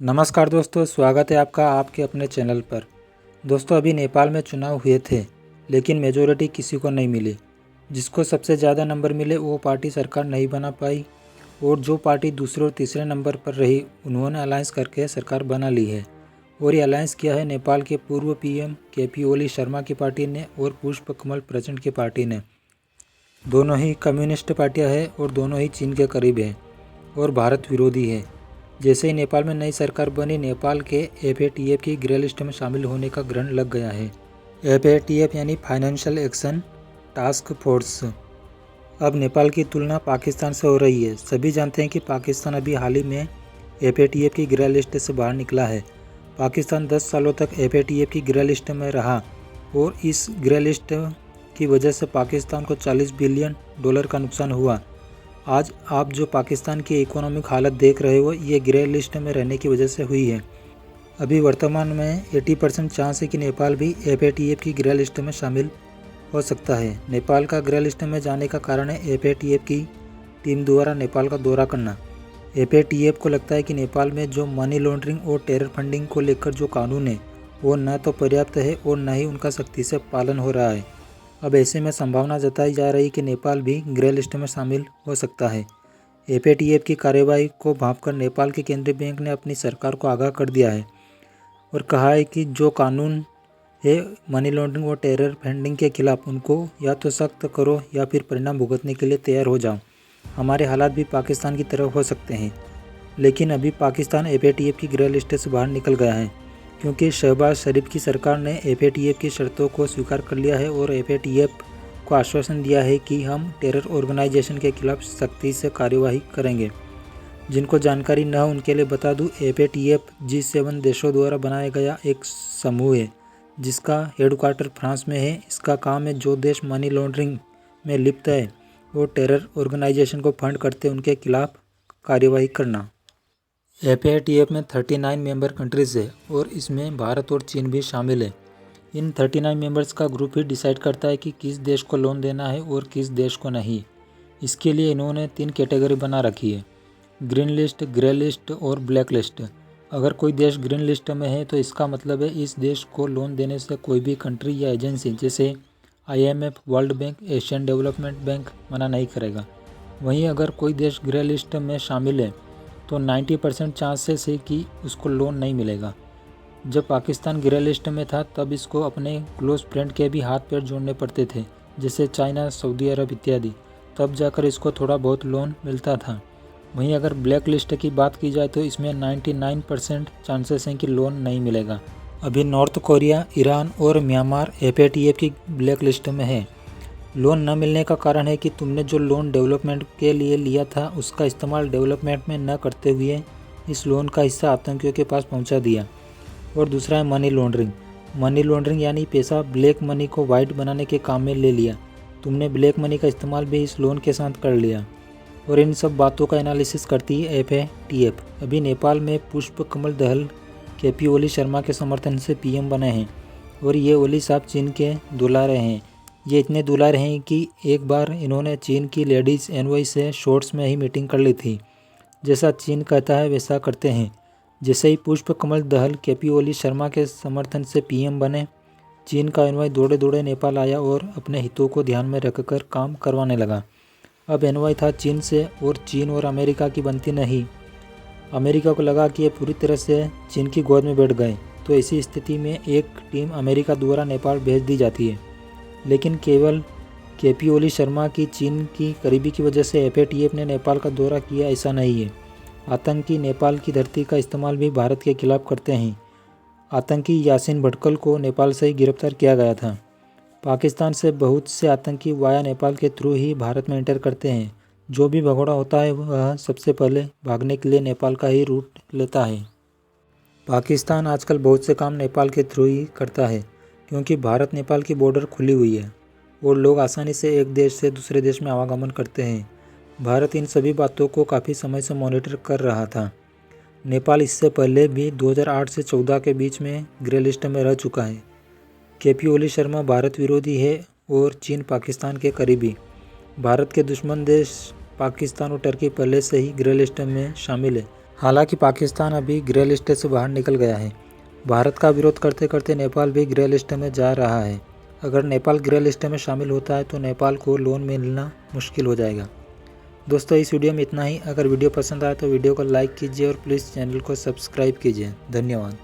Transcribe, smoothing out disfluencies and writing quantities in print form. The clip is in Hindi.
नमस्कार दोस्तों, स्वागत है आपका आपके अपने चैनल पर। दोस्तों, अभी नेपाल में चुनाव हुए थे, लेकिन मेजॉरिटी किसी को नहीं मिली। जिसको सबसे ज़्यादा नंबर मिले वो पार्टी सरकार नहीं बना पाई, और जो पार्टी दूसरे और तीसरे नंबर पर रही उन्होंने अलायंस करके सरकार बना ली है। और ये अलायंस किया है नेपाल के पूर्व पीएम केपी ओली शर्मा की पार्टी ने और पुष्प कमल प्रचंड की पार्टी ने। दोनों ही कम्युनिस्ट पार्टियाँ हैं और दोनों ही चीन के करीब है और भारत विरोधी है। जैसे ही नेपाल में नई सरकार बनी, नेपाल के एफएटीएफ की ग्रे लिस्ट में शामिल होने का ग्रहण लग गया है। एफएटीएफ यानी फाइनेंशियल एक्शन टास्क फोर्स। अब नेपाल की तुलना पाकिस्तान से हो रही है। सभी जानते हैं कि पाकिस्तान अभी हाल ही में एफएटीएफ की ग्रे लिस्ट से बाहर निकला है। पाकिस्तान 10 सालों तक एफएटीएफ की ग्रे लिस्ट में रहा और इस ग्रे लिस्ट की वजह से पाकिस्तान को $40 बिलियन का नुकसान हुआ। आज आप जो पाकिस्तान की इकोनॉमिक हालत देख रहे हो, ये ग्रे लिस्ट में रहने की वजह से हुई है। अभी वर्तमान में 80% चांस है कि नेपाल भी एफएटीएफ की ग्रे लिस्ट में शामिल हो सकता है। नेपाल का ग्रे लिस्ट में जाने का कारण है एफएटीएफ की टीम द्वारा नेपाल का दौरा करना। एफएटीएफ को लगता है कि नेपाल में जो मनी लॉन्ड्रिंग और टेरर फंडिंग को लेकर जो कानून है वो न तो पर्याप्त है और न ही उनका सख्ती से पालन हो रहा है। अब ऐसे में संभावना जताई जा रही कि नेपाल भी ग्रे लिस्ट में शामिल हो सकता है। एफएटीएफ की कार्यवाही को भांपकर नेपाल के केंद्रीय बैंक ने अपनी सरकार को आगाह कर दिया है और कहा है कि जो कानून है मनी लॉन्ड्रिंग और टेरर फंडिंग के खिलाफ, उनको या तो सख्त करो या फिर परिणाम भुगतने के लिए तैयार हो जाओ। हमारे हालात भी पाकिस्तान की तरह हो सकते हैं। लेकिन अभी पाकिस्तान एफएटीएफ की ग्रे लिस्ट से बाहर निकल गया है, क्योंकि शहबाज शरीफ की सरकार ने एफएटीएफ की शर्तों को स्वीकार कर लिया है और एफएटीएफ को आश्वासन दिया है कि हम टेरर ऑर्गेनाइजेशन के खिलाफ सख्ती से कार्यवाही करेंगे। जिनको जानकारी न हो उनके लिए बता दूं, एफएटीएफ G7 देशों द्वारा बनाया गया एक समूह है जिसका हेडक्वार्टर फ्रांस में है। इसका काम है जो देश मनी लॉन्ड्रिंग में लिप्त है और टेरर ऑर्गेनाइजेशन को फंड करते हैं उनके खिलाफ कार्यवाही करना। एफएटीएफ में 39 मेंबर कंट्रीज़ है और इसमें भारत और चीन भी शामिल है। इन 39 मेंबर्स का ग्रुप ही डिसाइड करता है कि किस देश को लोन देना है और किस देश को नहीं। इसके लिए इन्होंने 3 कैटेगरी बना रखी है: ग्रीन लिस्ट, ग्रे लिस्ट और ब्लैक लिस्ट। अगर कोई देश ग्रीन लिस्ट में है तो इसका मतलब है इस देश को लोन देने से कोई भी कंट्री या एजेंसी जैसे IMF, world bank, Asian development bank मना नहीं करेगा। वहीं अगर कोई देश ग्रे लिस्ट में शामिल है तो 90% चांसेस है कि उसको लोन नहीं मिलेगा। जब पाकिस्तान ग्रे लिस्ट में था तब इसको अपने क्लोज फ्रेंड के भी हाथ पैर जोड़ने पड़ते थे, जैसे चाइना, सऊदी अरब इत्यादि, तब जाकर इसको थोड़ा बहुत लोन मिलता था। वहीं अगर ब्लैक लिस्ट की बात की जाए तो इसमें 99% चांसेस हैं कि लोन नहीं मिलेगा। अभी नॉर्थ कोरिया, ईरान और म्यांमार एफएटीएफ की ब्लैक लिस्ट में है। लोन न मिलने का कारण है कि तुमने जो लोन डेवलपमेंट के लिए लिया था उसका इस्तेमाल डेवलपमेंट में न करते हुए इस लोन का हिस्सा आतंकियों के पास पहुंचा दिया। और दूसरा है मनी लॉन्ड्रिंग। मनी लॉन्ड्रिंग यानी पैसा ब्लैक मनी को वाइट बनाने के काम में ले लिया। तुमने ब्लैक मनी का इस्तेमाल भी इस लोन के साथ कर लिया। और इन सब बातों का एनालिसिस करती है एफएटीएफ। अभी नेपाल में पुष्प कमल दहल केपी ओली शर्मा के समर्थन से पीएम बने हैं और ये ओली साहब चीन के दुलारे हैं। ये इतने दुलारे हैं कि एक बार इन्होंने चीन की लेडीज़ एनवॉय से शॉर्ट्स में ही मीटिंग कर ली थी। जैसा चीन कहता है वैसा करते हैं। जैसे ही पुष्प कमल दहल केपी ओली शर्मा के समर्थन से पीएम बने, चीन का एनवॉय दौड़े दौड़े नेपाल आया और अपने हितों को ध्यान में रखकर काम करवाने लगा। अब एनवॉय था चीन से और चीन और अमेरिका की बनती नहीं। अमेरिका को लगा कि ये पूरी तरह से चीन की गोद में बैठ गए, तो ऐसी स्थिति में एक टीम अमेरिका द्वारा नेपाल भेज दी जाती है। लेकिन केवल केपी ओली शर्मा की चीन की करीबी की वजह से एफएटीएफ ने नेपाल का दौरा किया, ऐसा नहीं है। आतंकी नेपाल की धरती का इस्तेमाल भी भारत के खिलाफ करते हैं। आतंकी यासीन भटकल को नेपाल से ही गिरफ्तार किया गया था। पाकिस्तान से बहुत से आतंकी वाया नेपाल के थ्रू ही भारत में एंटर करते हैं। जो भी भगोड़ा होता है वह सबसे पहले भागने के लिए नेपाल का ही रूट लेता है। पाकिस्तान आजकल बहुत से काम नेपाल के थ्रू ही करता है, क्योंकि भारत नेपाल की बॉर्डर खुली हुई है और लोग आसानी से एक देश से दूसरे देश में आवागमन करते हैं। भारत इन सभी बातों को काफ़ी समय से मॉनिटर कर रहा था। नेपाल इससे पहले भी 2008 से 14 के बीच में ग्रे लिस्ट में रह चुका है। केपी ओली शर्मा भारत विरोधी है और चीन पाकिस्तान के करीबी। भारत के दुश्मन देश पाकिस्तान और टर्की पहले से ही ग्रे लिस्ट में शामिल है। हालांकि पाकिस्तान अभी ग्रे लिस्ट से बाहर निकल गया है। भारत का विरोध करते करते नेपाल भी ग्रे लिस्ट में जा रहा है। अगर नेपाल ग्रे लिस्ट में शामिल होता है तो नेपाल को लोन मिलना मुश्किल हो जाएगा। दोस्तों इस वीडियो में इतना ही। अगर वीडियो पसंद आए तो वीडियो को लाइक कीजिए और प्लीज़ चैनल को सब्सक्राइब कीजिए। धन्यवाद।